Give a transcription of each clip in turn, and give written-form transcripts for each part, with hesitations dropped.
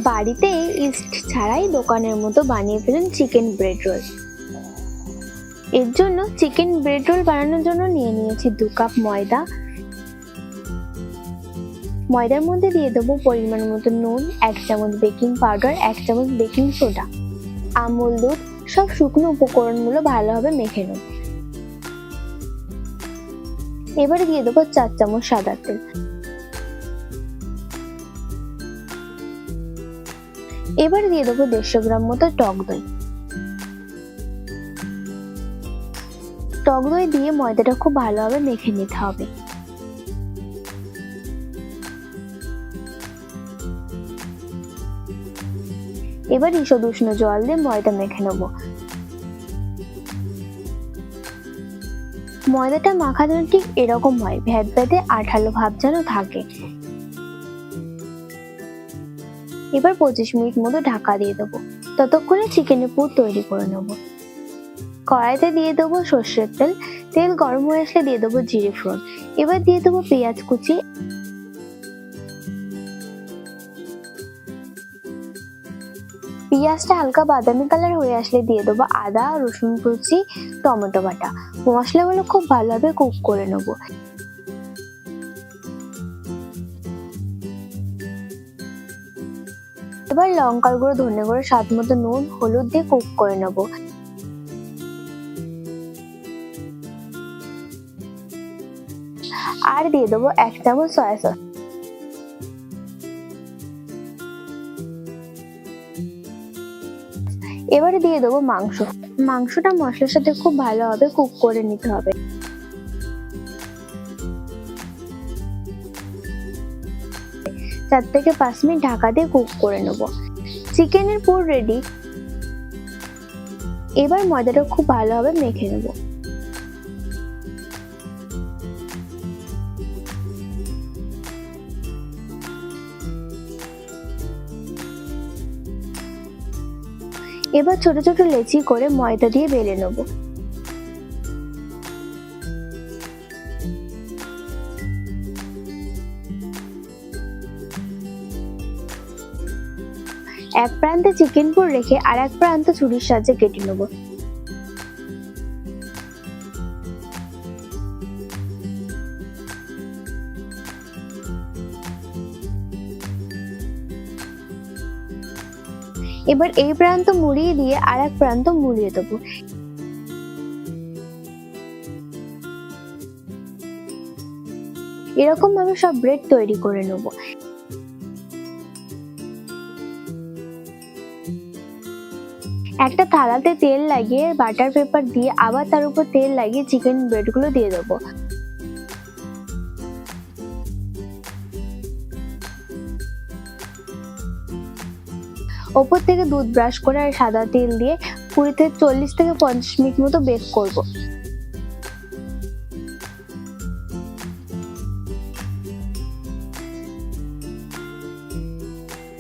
বাড়িতে ইস্ট ছাড়াই দোকানের মতো বানিয়ে ফেলুন চিকেন ব্রেড রোল। এর জন্য চিকেন ব্রেড রোল বানানোর জন্য নিয়ে নিয়েছি 2 কাপ ময়দা। ময়দার মধ্যে দিয়ে দেবো পরিমাণ মতো নুন, 1 চামচ বেকিং পাউডার, 1 চামচ বেকিং সোডা, আমুল দুধ। সব শুকনো উপকরণগুলো ভালোভাবে মেখে নেব। এবারে দিয়ে দেবো 4 চামচ সাদা তেল। এবারে দিয়ে দেবো 150 গ্রাম মতো টক দই। টক দই দিয়ে ময়দাটা খুব ভালোভাবে মেখে নিতে হবে। এবার ঈষৎ উষ্ণ জল দিয়ে ময়দা মেখে নেব। ময়দাটা মাখা যেন ঠিক এরকম হয়, ভ্যাদভ্যাদে আঠালো ভাব যেন থাকে। এবার 25 মিনিট মতো ঢাকা দিয়ে দেবো। ততক্ষণে চিকেনের পুর তৈরি করে নেব। কড়াইতে দিয়ে দেবো সর্ষের তেল। তেল গরম হয়ে আসলে দিয়ে দেবো জিরে ফোড়ন। এবার দিয়ে দেবো পেঁয়াজ কুচি। পেঁয়াজটা হালকা বাদামি কালার হয়ে আসলে দিয়ে দেবো আদা, রসুন কুচি, টমেটো বাটা। মশলাগুলো খুব ভালোভাবে কুক করে নেব। এবার লঙ্কার গুঁড়ো, ধনে গুঁড়ো, স্বাদ মতো নুন, হলুদ দিয়ে কুক করে নেব। আর দিয়ে দেবো 1 চামচ সয়া সস। এবারে দিয়ে দেবো মাংস। মাংসটা মশলার সাথে খুব ভালোভাবে কুক করে নিতে হবে। 4 থেকে 5 মিনিট ঢাকা দিয়ে কুক করে নেব। চিকেনের পুর রেডি। এবার ময়দাটা খুব ভালোভাবে মেখে নেব। এবার ছোট ছোট লেচি করে ময়দা দিয়ে বেলে নেব। এক প্রান্তে চিকেন পুর রেখে আর এক প্রান্ত ছুরির সাহায্যে কেটে নেব। এবার এই প্রান্ত মুড়িয়ে দিয়ে আর এক প্রান্ত মুড়িয়ে দেবো। এরকম ভাবে সব ব্রেড তৈরি করে নেব। একটা থালাতে তেল লাগিয়ে বাটার পেপার দিয়ে আবার তার উপর তেল লাগিয়ে চিকেন ব্রেড গুলো দিয়ে দেবো। ওপর থেকে দুধ ব্রাশ করে আর সাদা তেল দিয়ে 20 থেকে 40 থেকে 50 মিনিট মতো বেক করব।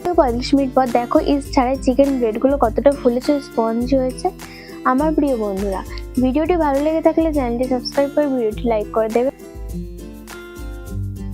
45 মিনিট পর দেখো ইস্ট ছাড়াই চিকেন ব্রেড গুলো কতটা ফুলেছে, স্পঞ্জি হয়েছে। আমার প্রিয় বন্ধুরা, ভিডিওটি ভালো লেগে থাকলে চ্যানেলটি সাবস্ক্রাইব করে ভিডিওটি লাইক করে দেবে।